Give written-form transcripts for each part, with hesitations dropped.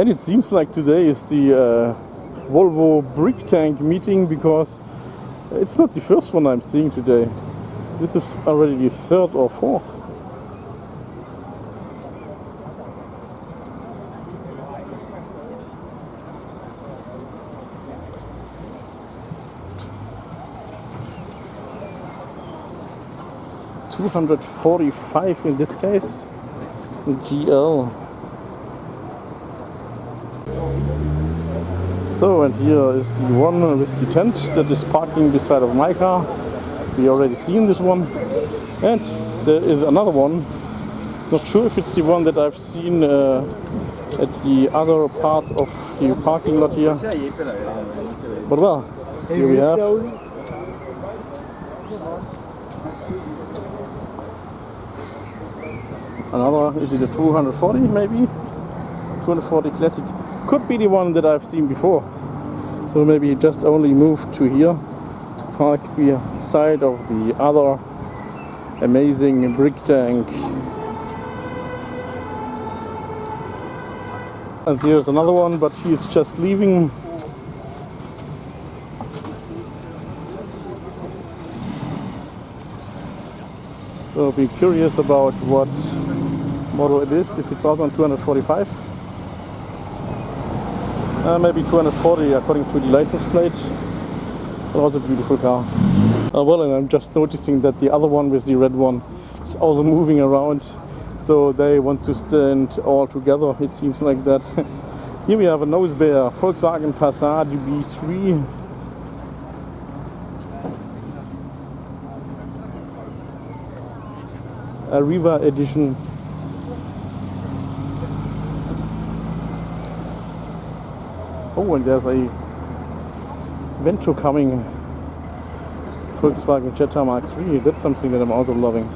And it seems like today is the Volvo brick tank meeting, because it's not the first one I'm seeing today. This is already the third or fourth. $245 in this case. GL. So, and here is the one with the tent that is parking beside of my car. We already seen this one. And there is another one. Not sure if it's the one that I've seen at the other part of the parking lot here. But well, here we have another. Is it a 240 maybe? 240 Classic. Could be the one that I've seen before. So maybe he just only moved to here to park beside of the other amazing brick tank. And here's another one, but he's just leaving. So be curious about what model it is, if it's also on 245. Maybe 240 according to the license plate. Also a beautiful car. Well, and I'm just noticing that the other one with the red one is also moving around. So they want to stand all together, it seems like that. Here we have a nose bear, Volkswagen Passat B3. Arriva edition. Oh, and there's a Vento coming. Volkswagen Jetta Mark III. That's something that I'm also loving.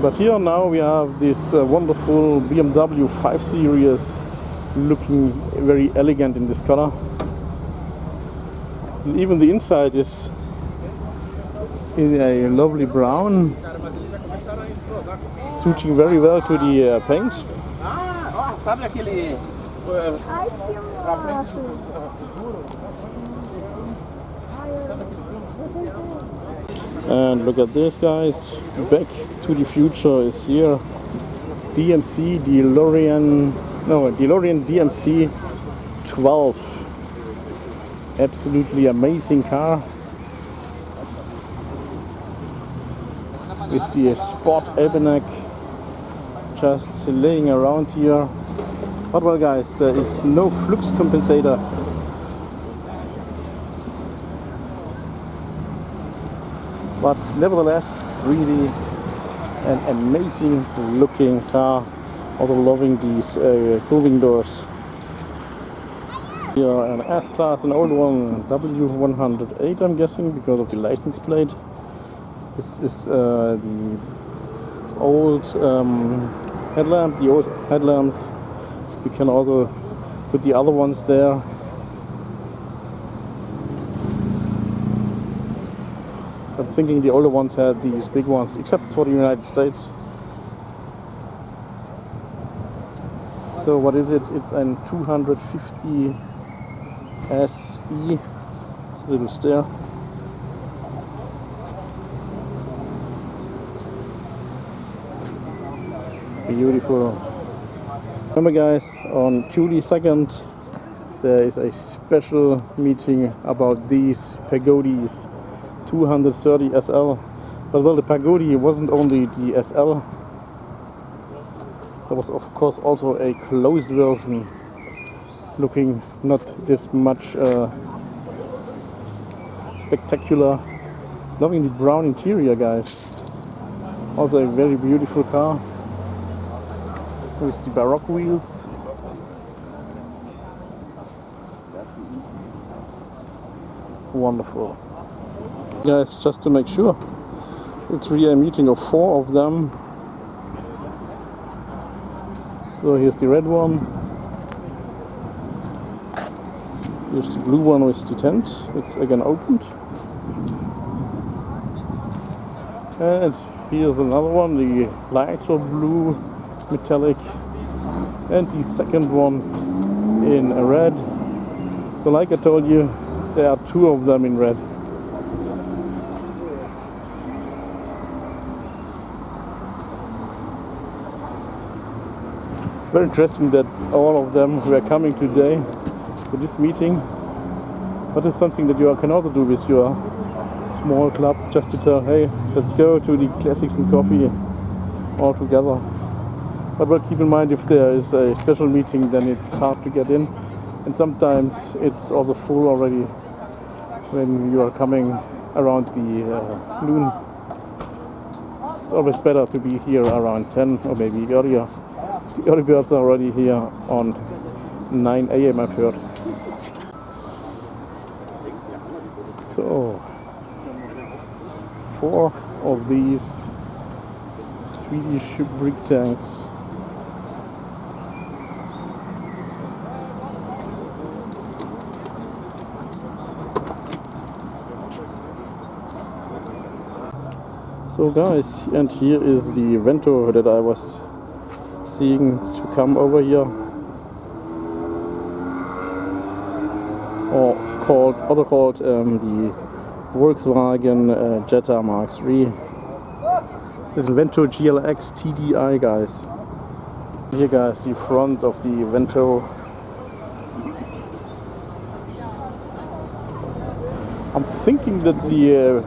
But here now we have this wonderful BMW 5 Series, looking very elegant in this color. And even the inside is in a lovely brown, suiting very well to the paint. And look at this, guys. Back to the Future is here. DeLorean DMC-12. Absolutely amazing car. With the sport Albeneck just laying around here. But well, guys, there is no flux compensator. But nevertheless, really an amazing looking car. Also loving these cooling doors. Here an S-Klasse, an old one, W108 I'm guessing, because of the license plate. This is the old headlamp, the old headlamps. We can also put the other ones there. I'm thinking the older ones had these big ones, except for the United States. So what is it? It's an 250 SE. It's a little stair. Beautiful. Remember, guys, on July 2nd there is a special meeting about these Pagodes 230 SL. But well, the Pagode wasn't only the SL. There was of course also a closed version, looking not this much spectacular. Loving the brown interior, guys. Also a very beautiful car with the Baroque wheels. Wonderful. Guys, just to make sure, it's really a meeting of 4 of them. So here's the red one. Here's the blue one with the tent. It's again opened. And here's another one, the lighter blue metallic. And the second one in red. So like I told you, there are two of them in red. Very interesting that all of them were coming today to this meeting. But it's something that you can also do with your small club, just to tell, hey, let's go to the classics and coffee all together. But well, keep in mind, if there is a special meeting, then it's hard to get in, and sometimes it's also full already when you are coming around the noon. It's always better to be here around 10 or maybe earlier. The early birds are already here on 9 a.m. I've heard. So 4 of these Swedish brick tanks. So guys, and here is the Vento that I was seeing to come over here, or called the Volkswagen Jetta Mark III. This is Vento GLX TDI, guys. Here guys, the front of the Vento. I'm thinking that the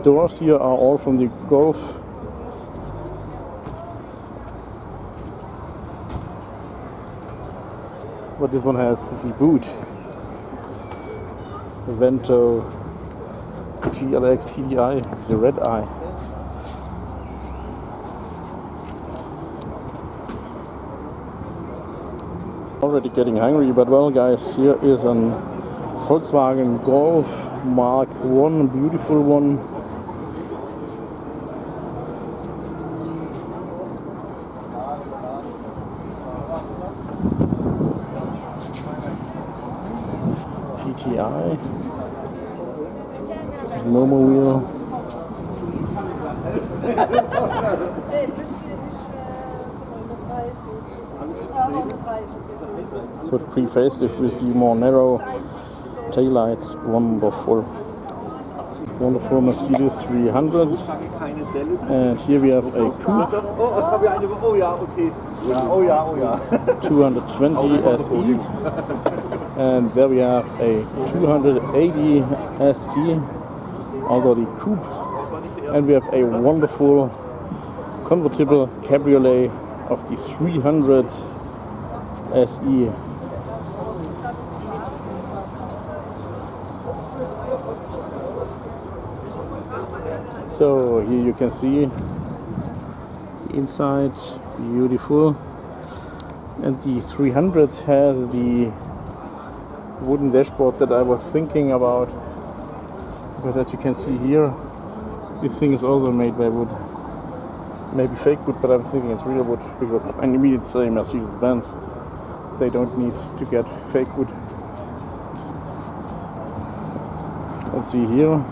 doors here are all from the Golf. But this one has the boot. The Vento GLX TDI is a red eye. Already getting hungry, but well guys, here is an Volkswagen Golf Mark I, beautiful one. GTI, normal wheel. So the pre-facelift with the more narrow taillights, wonderful. Wonderful Mercedes 300. And here we have a Coupe 220 SE. And there we have a 280 SE, also the Coupe. And we have a wonderful convertible Cabriolet of the 300 SE. So here you can see the inside, beautiful. And the 300 has the wooden dashboard that I was thinking about, because as you can see here, this thing is also made by wood. Maybe fake wood, but I'm thinking it's real wood, because I mean it's a Mercedes-Benz. They don't need to get fake wood. Let's see here.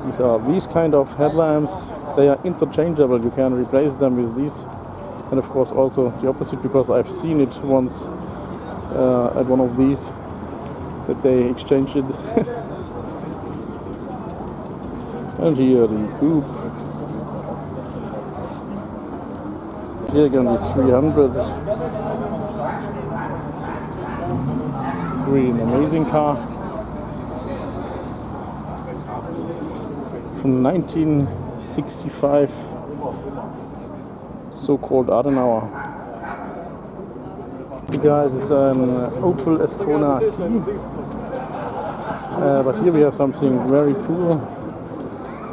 These are these kind of headlamps. They are interchangeable. You can replace them with these, and of course also the opposite, because I've seen it once at one of these that they exchanged it. And here the Coupe. Here again the 300. It's really an amazing car. From 1965, so-called Adenauer. You guys, it's an Opel Ascona C. But here we have something very cool.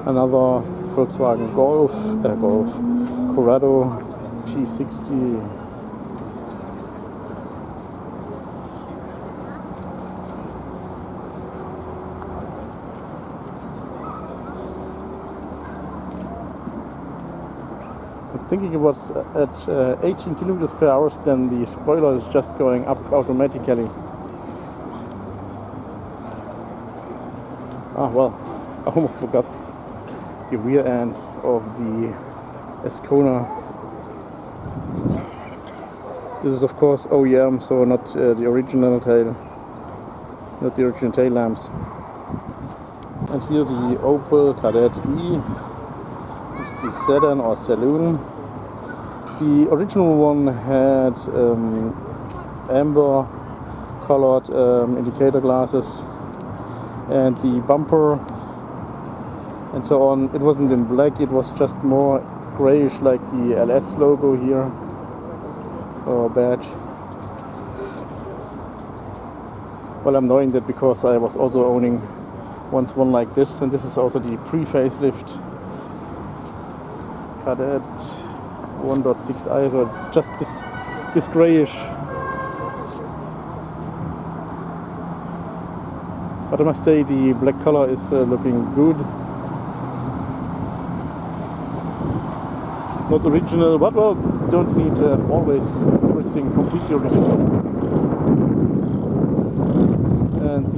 Another Volkswagen Golf Corrado G60. Thinking about at 18 kilometers per hour, then the spoiler is just going up automatically. Ah, well, I almost forgot the rear end of the Ascona. This is of course OEM, so not the original tail, not the original tail lamps. And here the Opel Kadett E. It's the sedan or saloon. The original one had amber colored indicator glasses and the bumper and so on. It wasn't in black, it was just more grayish, like the LS logo here, or badge. Well, I'm knowing that because I was also owning once one like this, and this is also the pre-facelift Kadett 1.6i, so it's just this grayish. But I must say the black color is looking good. Not original, but well, don't need to have always everything completely original. And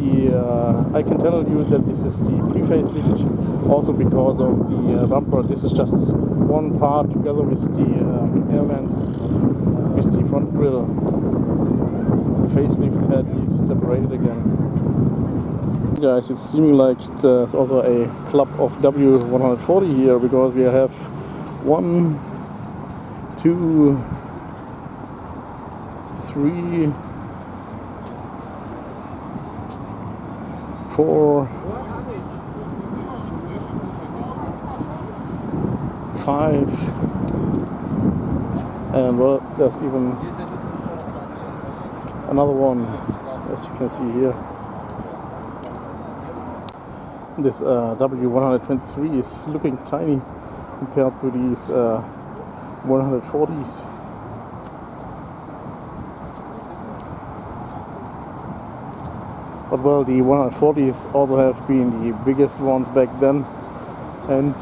I can tell you that this is the pre-facelift, also because of the bumper. This is just one part together with the air vents, with the front grille. The facelift had been separated again. Guys, it's seeming like there's also a club of W140 here, because we have 1, 2, 3, 4, 5, and well, there's even another one, as you can see here. This W123 is looking tiny compared to these 140s. But well, the 140s also have been the biggest ones back then, and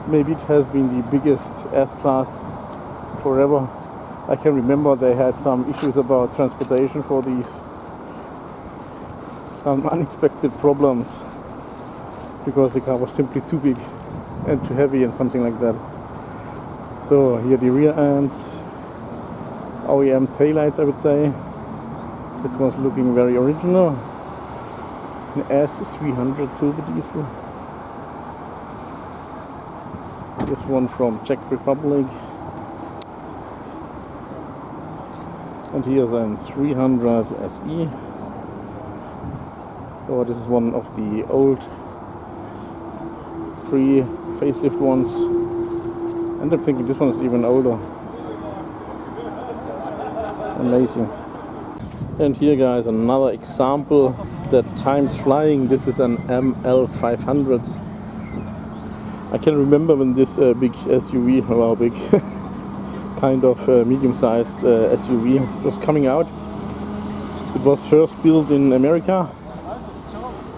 maybe it has been the biggest S-Class forever. I can remember they had some issues about transportation for these, some unexpected problems, because the car was simply too big and too heavy and something like that. So here the rear ends, OEM taillights, I would say. This one's looking very original. An S300 turbo diesel. This one from Czech Republic. And here's an 300 SE. Oh, this is one of the old pre-facelift ones. And I'm thinking this one is even older. Amazing. And here, guys, another example that time's flying. This is an ML500. I can remember when this big SUV, well, big kind of medium-sized SUV was coming out. It was first built in America,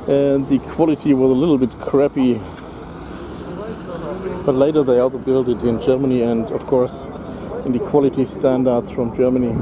and the quality was a little bit crappy. But later they also built it in Germany, and of course in the quality standards from Germany.